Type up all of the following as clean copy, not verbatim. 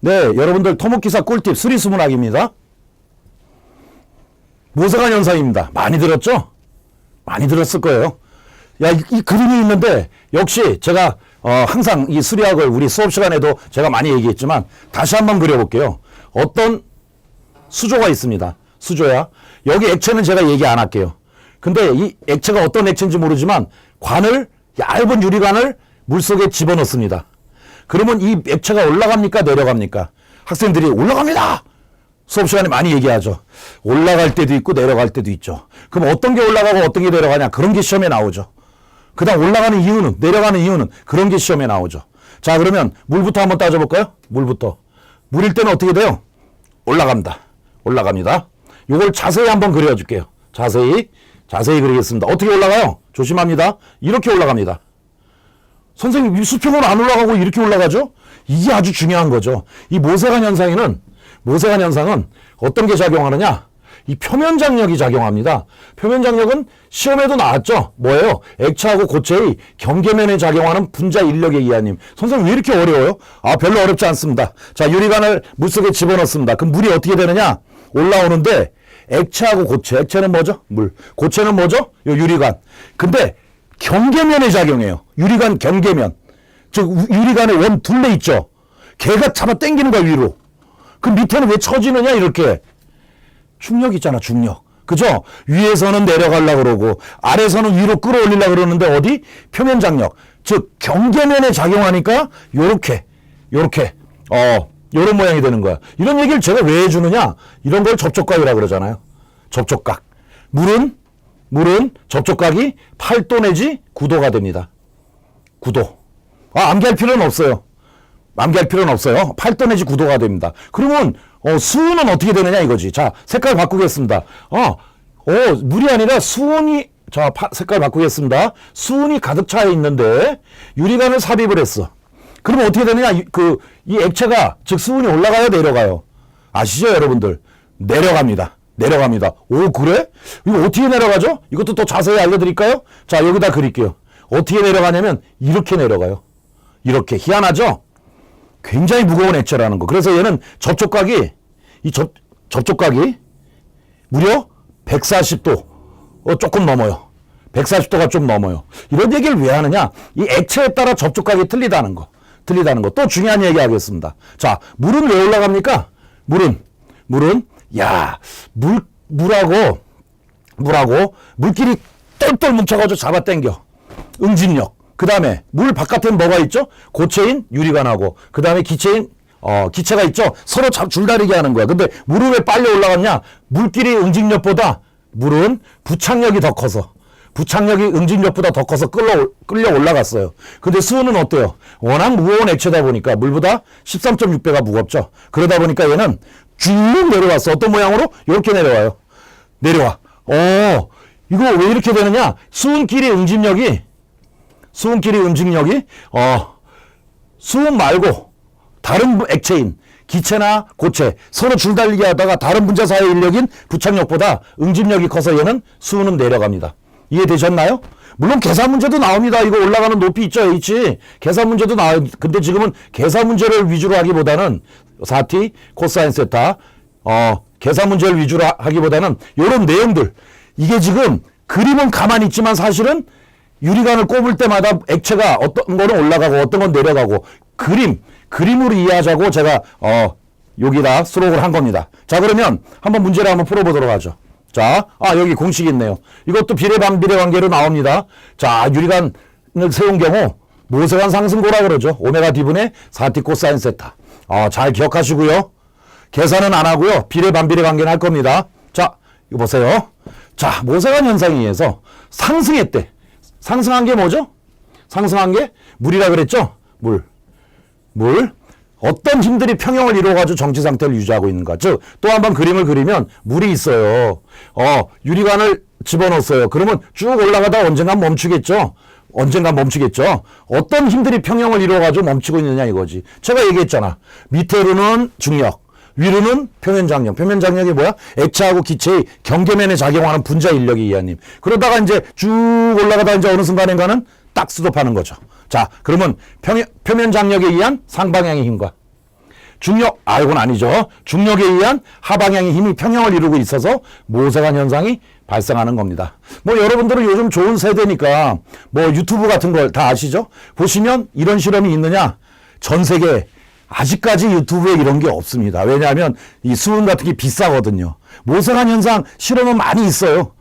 네, 여러분들 토목기사 꿀팁 수리수문학입니다. 모세관 현상입니다. 많이 들었죠? 많이 들었을 거예요. 야, 이 그림이 있는데 역시 제가 항상 이 수리학을 우리 수업 시간에도 제가 많이 얘기했지만 다시 한번 그려볼게요. 어떤 수조가 있습니다. 수조야. 여기 액체는 제가 얘기 안 할게요. 근데 이 액체가 어떤 액체인지 모르지만 얇은 유리관을 물속에 집어넣습니다. 그러면 이 액체가 올라갑니까? 내려갑니까? 학생들이 올라갑니다! 수업 시간에 많이 얘기하죠. 올라갈 때도 있고 내려갈 때도 있죠. 그럼 어떤 게 올라가고 어떤 게 내려가냐? 그런 게 시험에 나오죠. 그 다음 올라가는 이유는, 내려가는 이유는 그런 게 시험에 나오죠. 자, 그러면 물부터 한번 따져볼까요? 물부터. 물일 때는 어떻게 돼요? 올라갑니다. 올라갑니다. 요걸 자세히 한번 그려줄게요. 자세히 그리겠습니다. 어떻게 올라가요? 조심합니다. 이렇게 올라갑니다. 선생님, 수평으로 안 올라가고 이렇게 올라가죠? 이게 아주 중요한 거죠. 이 모세관 현상은 어떤 게 작용하느냐? 이 표면장력이 작용합니다. 표면장력은 시험에도 나왔죠? 뭐예요? 액체하고 고체의 경계면에 작용하는 분자 인력의 이하님. 선생님, 왜 이렇게 어려워요? 별로 어렵지 않습니다. 자, 유리관을 물속에 집어넣습니다. 그럼 물이 어떻게 되느냐? 올라오는데 액체하고 고체. 액체는 뭐죠? 물. 고체는 뭐죠? 요 유리관. 근데 경계면에 작용해요. 유리관 경계면. 즉 유리관에 원 둘레 있죠. 걔가 잡아 당기는 거야 위로. 그 밑에는 왜 처지느냐 이렇게. 중력 있잖아 중력. 그죠? 위에서는 내려가려고 그러고 아래서는 위로 끌어올리려고 그러는데 어디? 표면장력. 즉 경계면에 작용하니까 요런 모양이 되는 거야. 이런 얘기를 제가 왜 해주느냐? 이런 걸 접촉각이라고 그러잖아요. 접촉각. 물은 접촉각이 8도 내지 9도가 됩니다. 9도. 암기할 필요는 없어요. 8도 내지 9도가 됩니다. 그러면 수은은 어떻게 되느냐 이거지. 자, 색깔 바꾸겠습니다. 물이 아니라 수은이, 자, 색깔 바꾸겠습니다. 수은이 가득 차 있는데 유리관을 삽입을 했어. 그러면 어떻게 되느냐? 이 액체가, 즉 수은이 올라가요, 내려가요? 아시죠, 여러분들? 내려갑니다. 오, 그래? 이거 어떻게 내려가죠? 이것도 더 자세히 알려드릴까요? 자, 여기다 그릴게요. 어떻게 내려가냐면 이렇게 내려가요. 이렇게. 희한하죠? 굉장히 무거운 액체라는 거. 그래서 얘는 접촉각이 무려 140도 조금 넘어요. 140도가 좀 넘어요. 이런 얘기를 왜 하느냐? 이 액체에 따라 접촉각이 틀리다는 거. 또 중요한 얘기 하겠습니다. 자, 물은 왜 올라갑니까? 물은 물하고 물끼리 똘똘 뭉쳐가지고 잡아당겨. 응집력. 그 다음에 물 바깥엔 뭐가 있죠? 고체인 유리관하고 그 다음에 기체가 있죠? 서로 줄다리기 하는 거야. 근데 물은 왜 빨리 올라갔냐? 물끼리 응집력보다 물은 부착력이 더 커서, 부착력이 응집력보다 더 커서 끌려 올라갔어요. 근데 수은은 어때요? 워낙 무거운 액체다 보니까 물보다 13.6배가 무겁죠. 그러다 보니까 얘는 쭉 내려왔어. 어떤 모양으로? 이렇게 내려와요. 이거 왜 이렇게 되느냐? 수은끼리 응집력이 수은 말고 다른 액체인 기체나 고체 서로 줄달리기 하다가 다른 분자 사이의 인력인 부착력보다 응집력이 커서 얘는 수은은 내려갑니다. 이해되셨나요? 물론 계산 문제도 나옵니다. 이거 올라가는 높이 있죠, H. 계산 문제도 나와요. 근데 지금은 계산 문제를 위주로 하기보다는 4t 코사인 세타 계산 문제를 위주로 하기보다는 이런 내용들. 이게 지금 그림은 가만히 있지만 사실은 유리관을 꼽을 때마다 액체가 어떤 거는 올라가고 어떤 건 내려가고 그림으로 이해하자고 제가 여기다 수록을 한 겁니다. 자, 그러면 한번 문제를 한번 풀어보도록 하죠. 자, 여기 공식이 있네요. 이것도 비례반비례 관계로 나옵니다. 자, 유리관을 세운 경우 모세관 상승고라 그러죠. 오메가 D분의 4t 코사인 세타. 잘 기억하시고요. 계산은 안 하고요. 비례반비례 관계는 할 겁니다. 자, 이거 보세요. 자, 모세관 현상에 의해서 상승했대. 상승한 게 뭐죠? 상승한 게 물이라 그랬죠? 물. 어떤 힘들이 평형을 이루어가지고 정지 상태를 유지하고 있는가. 즉, 또 한 번 그림을 그리면 물이 있어요. 유리관을 집어넣었어요. 그러면 쭉 올라가다 언젠간 멈추겠죠? 어떤 힘들이 평형을 이루어가지고 멈추고 있느냐 이거지. 제가 얘기했잖아. 밑으로는 중력, 위로는 표면장력. 표면장력이 뭐야? 액체하고 기체의 경계면에 작용하는 분자 인력이 이하님. 그러다가 이제 쭉 올라가다 이제 어느 순간인가는 딱 스톱하는 거죠. 자, 그러면 표면장력에 의한 상방향의 힘과 이건 아니죠. 중력에 의한 하방향의 힘이 평형을 이루고 있어서 모세관 현상이 발생하는 겁니다. 뭐 여러분들은 요즘 좋은 세대니까 뭐 유튜브 같은 걸 다 아시죠? 보시면 이런 실험이 있느냐? 전 세계 아직까지 유튜브에 이런 게 없습니다. 왜냐하면 이 수은 같은 게 비싸거든요. 모세관 현상 실험은 많이 있어요.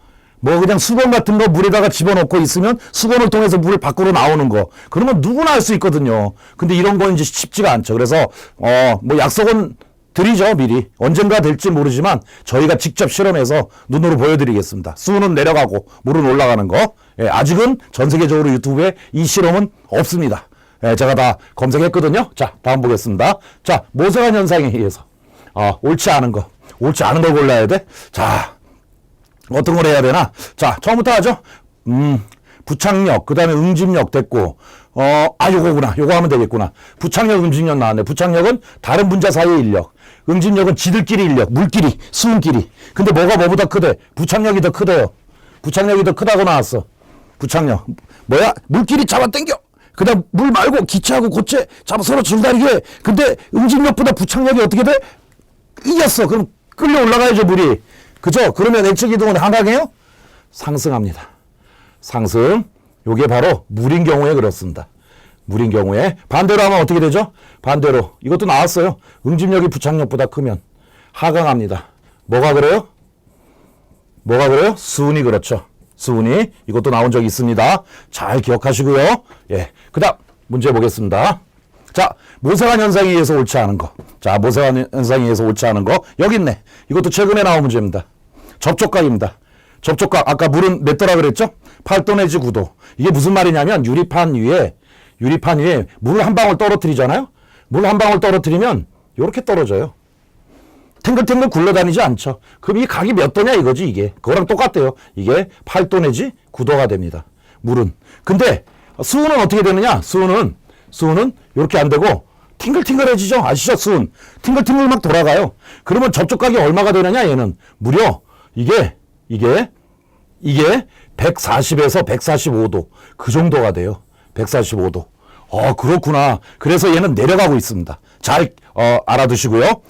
뭐 그냥 수건 같은 거 물에다가 집어넣고 있으면 수건을 통해서 물이 밖으로 나오는 거. 그러면 누구나 할 수 있거든요. 근데 이런 건 이제 쉽지가 않죠. 그래서 뭐 약속은 드리죠, 미리. 언젠가 될지 모르지만 저희가 직접 실험해서 눈으로 보여드리겠습니다. 수은은 내려가고 물은 올라가는 거. 예, 아직은 전 세계적으로 유튜브에 이 실험은 없습니다. 예, 제가 다 검색했거든요. 자, 다음 보겠습니다. 자, 모세관 현상에 의해서 옳지 않은 거 골라야 돼. 자, 어떤 걸 해야 되나? 자, 처음부터 하죠. 부착력, 그 다음에 응집력 됐고, 요거구나. 요거 하면 되겠구나. 부착력, 응집력 나왔네. 부착력은 다른 분자 사이의 인력. 응집력은 지들끼리 인력, 물끼리, 수은끼리. 근데 뭐보다 크대? 부착력이 더 크대요. 부착력이 더 크다고 나왔어. 부착력. 뭐야? 물끼리 잡아당겨. 그 다음 물 말고 기체하고 고체 잡아 서로 줄다리게. 근데 응집력보다 부착력이 어떻게 돼? 이겼어. 그럼 끌려 올라가야죠, 물이. 그죠? 그러면 액체 기동은 하강해요? 상승합니다. 상승. 요게 바로 물인 경우에 그렇습니다. 물인 경우에. 반대로 하면 어떻게 되죠? 반대로. 이것도 나왔어요. 응집력이 부착력보다 크면 하강합니다. 뭐가 그래요? 수은이 그렇죠. 수은이. 이것도 나온 적이 있습니다. 잘 기억하시고요. 예. 그 다음 문제 보겠습니다. 자, 모세관 현상에 의해서 옳지 않은 거. 자, 모세관 현상에 의해서 옳지 않은 거. 여기 있네. 이것도 최근에 나온 문제입니다. 접촉각입니다. 접촉각. 아까 물은 몇 도라 그랬죠? 8도 내지 9도. 이게 무슨 말이냐면 유리판 위에 물을 한 방울 떨어뜨리잖아요? 물 한 방울 떨어뜨리면 이렇게 떨어져요. 탱글탱글 굴러다니지 않죠. 그럼 이 각이 몇 도냐 이거지 이게. 그거랑 똑같대요. 이게 8도 내지 9도가 됩니다. 물은. 근데 수은은 어떻게 되느냐? 수은은 이렇게 안 되고 팅글팅글해지죠. 아시죠? 수은. 팅글팅글 막 돌아가요. 그러면 접촉각이 얼마가 되느냐? 얘는 무려 이게 140에서 145도 그 정도가 돼요. 145도. 그렇구나. 그래서 얘는 내려가고 있습니다. 잘 알아두시고요.